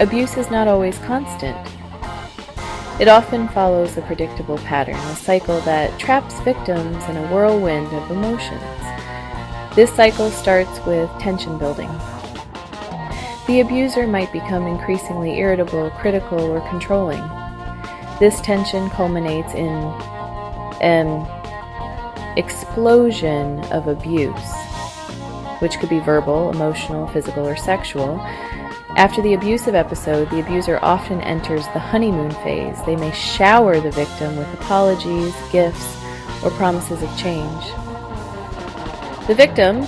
abuse is not always constant. It often follows a predictable pattern, a cycle that traps victims in a whirlwind of emotions. This cycle starts with tension building. The abuser might become increasingly irritable, critical, or controlling. This tension culminates in an explosion of abuse, which could be verbal, emotional, physical, or sexual. After the abusive episode, the abuser often enters the honeymoon phase. They may shower the victim with apologies, gifts, or promises of change. The victim,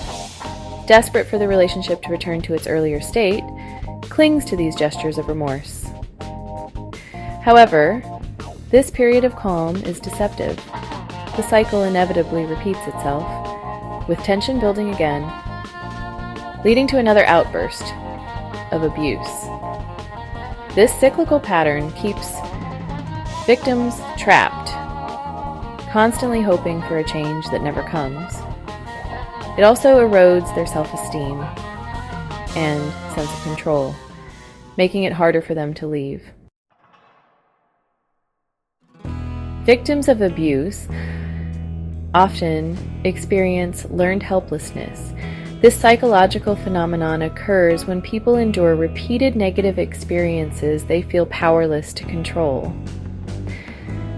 desperate for the relationship to return to its earlier state, clings to these gestures of remorse. However, this period of calm is deceptive. The cycle inevitably repeats itself, with tension building again, leading to another outburst of abuse. This cyclical pattern keeps victims trapped, constantly hoping for a change that never comes. It also erodes their self-esteem and sense of control, making it harder for them to leave. Victims of abuse often experience learned helplessness. This psychological phenomenon occurs when people endure repeated negative experiences they feel powerless to control.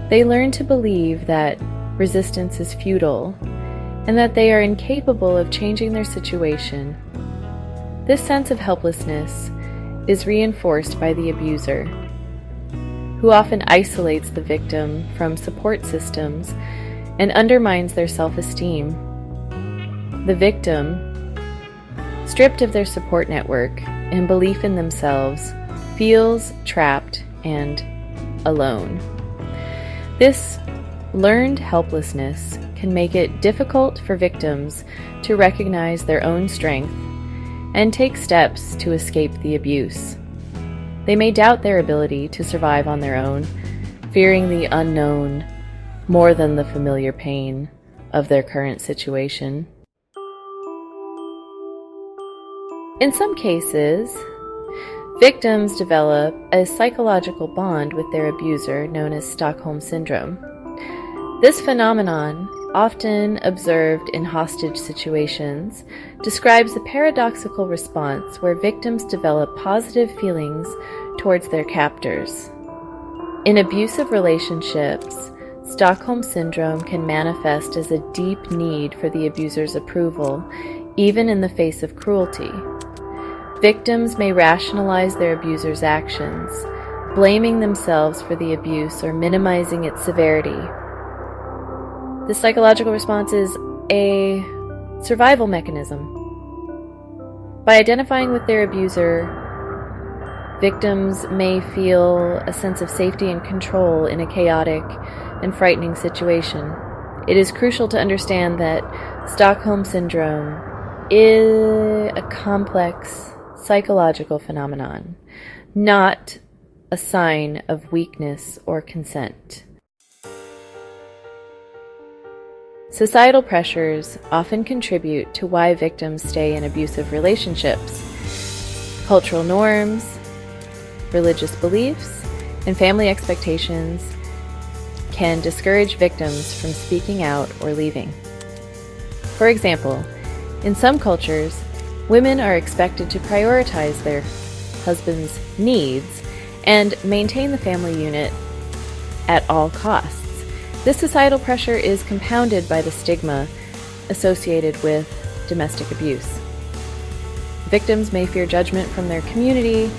They learn to believe that resistance is futile and that they are incapable of changing their situation. This sense of helplessness is reinforced by the abuser, who often isolates the victim from support systems and undermines their self-esteem. The victim, stripped of their support network and belief in themselves, feels trapped and alone. This learned helplessness can make it difficult for victims to recognize their own strength and take steps to escape the abuse. They may doubt their ability to survive on their own, fearing the unknown more than the familiar pain of their current situation. In some cases, victims develop a psychological bond with their abuser known as Stockholm Syndrome. This phenomenon, often observed in hostage situations, describes a paradoxical response where victims develop positive feelings towards their captors. In abusive relationships, Stockholm Syndrome can manifest as a deep need for the abuser's approval, even in the face of cruelty. Victims may rationalize their abuser's actions, blaming themselves for the abuse or minimizing its severity. This psychological response is a survival mechanism. By identifying with their abuser, victims may feel a sense of safety and control in a chaotic and frightening situation. It is crucial to understand that Stockholm Syndrome is a complex psychological phenomenon, not a sign of weakness or consent. Societal pressures often contribute to why victims stay in abusive relationships. Cultural norms, religious beliefs, and family expectations can discourage victims from speaking out or leaving. For example, in some cultures, women are expected to prioritize their husband's needs and maintain the family unit at all costs. This societal pressure is compounded by the stigma associated with domestic abuse. Victims may fear judgment from their community,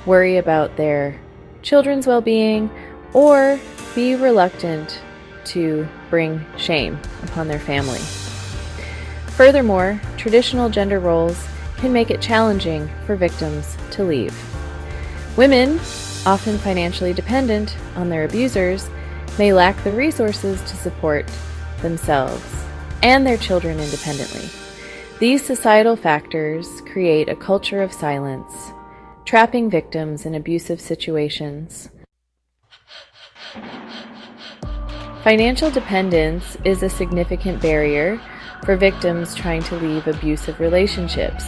worry about their children's well-being, or be reluctant to bring shame upon their family. Furthermore, traditional gender roles can make it challenging for victims to leave. Women, often financially dependent on their abusers, may lack the resources to support themselves and their children independently. These societal factors create a culture of silence, trapping victims in abusive situations. Financial dependence is a significant barrier for victims trying to leave abusive relationships.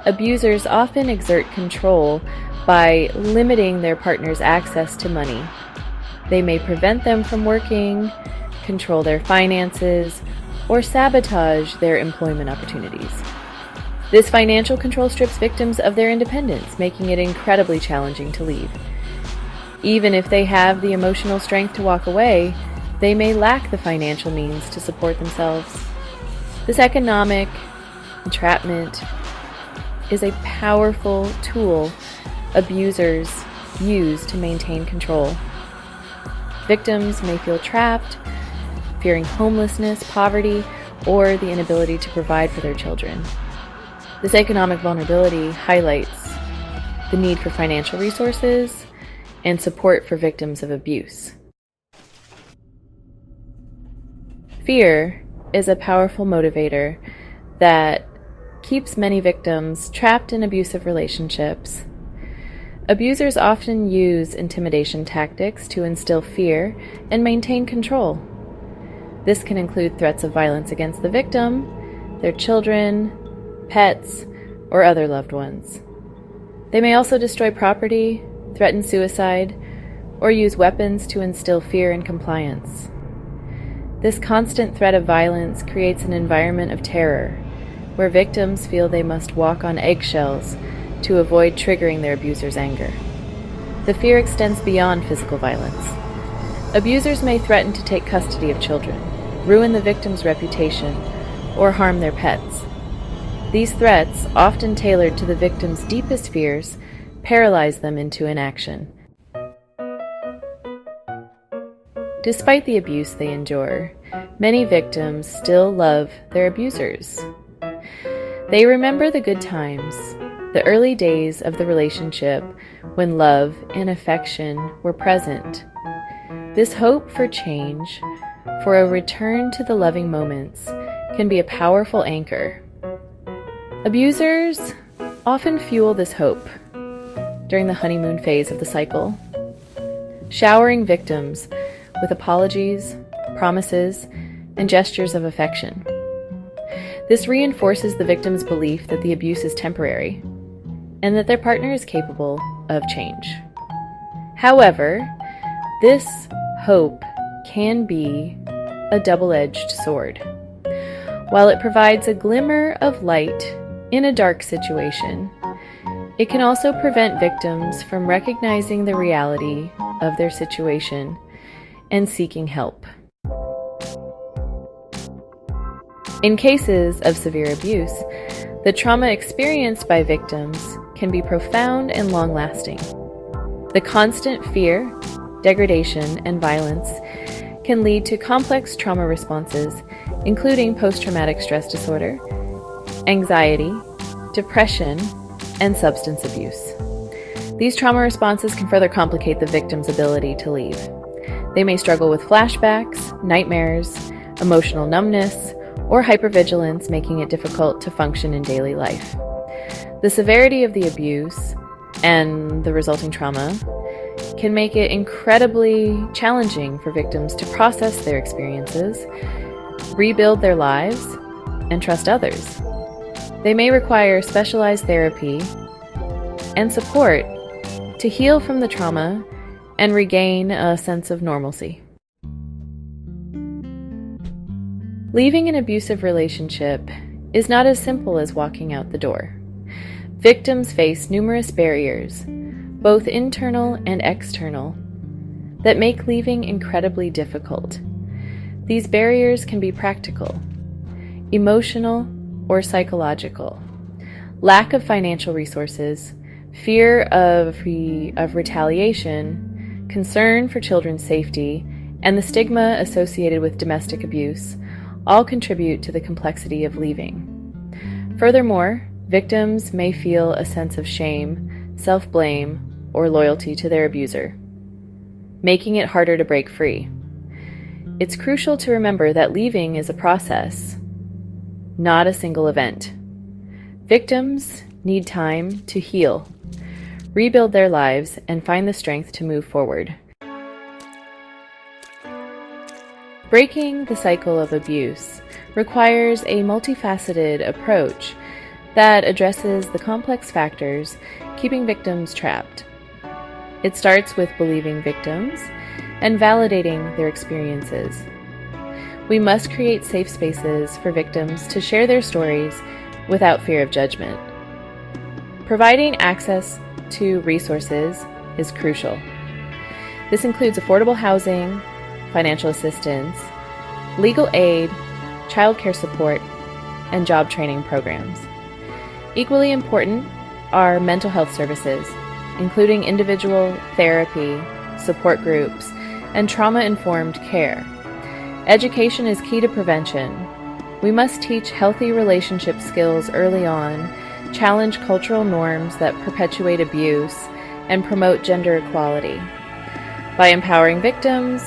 Abusers often exert control by limiting their partner's access to money. They may prevent them from working, control their finances, or sabotage their employment opportunities. This financial control strips victims of their independence, making it incredibly challenging to leave. Even if they have the emotional strength to walk away, they may lack the financial means to support themselves. This economic entrapment is a powerful tool abusers use to maintain control. Victims may feel trapped, fearing homelessness, poverty, or the inability to provide for their children. This economic vulnerability highlights the need for financial resources and support for victims of abuse. Fear is a powerful motivator that keeps many victims trapped in abusive relationships. Abusers often use intimidation tactics to instill fear and maintain control. This can include threats of violence against the victim, their children, pets, or other loved ones. They may also destroy property, threaten suicide, or use weapons to instill fear and compliance. This constant threat of violence creates an environment of terror, where victims feel they must walk on eggshells to avoid triggering their abuser's anger. The fear extends beyond physical violence. Abusers may threaten to take custody of children, ruin the victim's reputation, or harm their pets. These threats, often tailored to the victim's deepest fears, paralyze them into inaction. Despite the abuse they endure, many victims still love their abusers. They remember the good times, the early days of the relationship when love and affection were present. This hope for change, for a return to the loving moments, can be a powerful anchor. Abusers often fuel this hope during the honeymoon phase of the cycle, showering victims with apologies, promises, and gestures of affection. This reinforces the victim's belief that the abuse is temporary and that their partner is capable of change. However, this hope can be a double-edged sword. While it provides a glimmer of light in a dark situation, it can also prevent victims from recognizing the reality of their situation and seeking help. In cases of severe abuse, the trauma experienced by victims can be profound and long-lasting. The constant fear, degradation, and violence can lead to complex trauma responses, including post-traumatic stress disorder, anxiety, depression, and substance abuse. These trauma responses can further complicate the victim's ability to leave. They may struggle with flashbacks, nightmares, emotional numbness, or hypervigilance, making it difficult to function in daily life. The severity of the abuse and the resulting trauma can make it incredibly challenging for victims to process their experiences, rebuild their lives, and trust others. They may require specialized therapy and support to heal from the trauma and regain a sense of normalcy. Leaving an abusive relationship is not as simple as walking out the door. Victims face numerous barriers, both internal and external, that make leaving incredibly difficult. These barriers can be practical, emotional, or psychological. Lack of financial resources, fear of retaliation, concern for children's safety, and the stigma associated with domestic abuse all contribute to the complexity of leaving. Furthermore, victims may feel a sense of shame, self-blame, or loyalty to their abuser, making it harder to break free. It's crucial to remember that leaving is a process, not a single event. Victims need time to heal, rebuild their lives, and find the strength to move forward. Breaking the cycle of abuse requires a multifaceted approach that addresses the complex factors keeping victims trapped. It starts with believing victims and validating their experiences. We must create safe spaces for victims to share their stories without fear of judgment. Providing access to resources is crucial. This includes affordable housing, financial assistance, legal aid, childcare support, and job training programs. Equally important are mental health services, including individual therapy, support groups, and trauma-informed care. Education is key to prevention. We must teach healthy relationship skills early on, challenge cultural norms that perpetuate abuse, and promote gender equality. By empowering victims,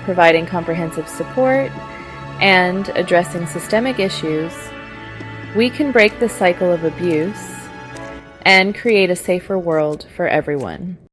providing comprehensive support, and addressing systemic issues, we can break the cycle of abuse and create a safer world for everyone.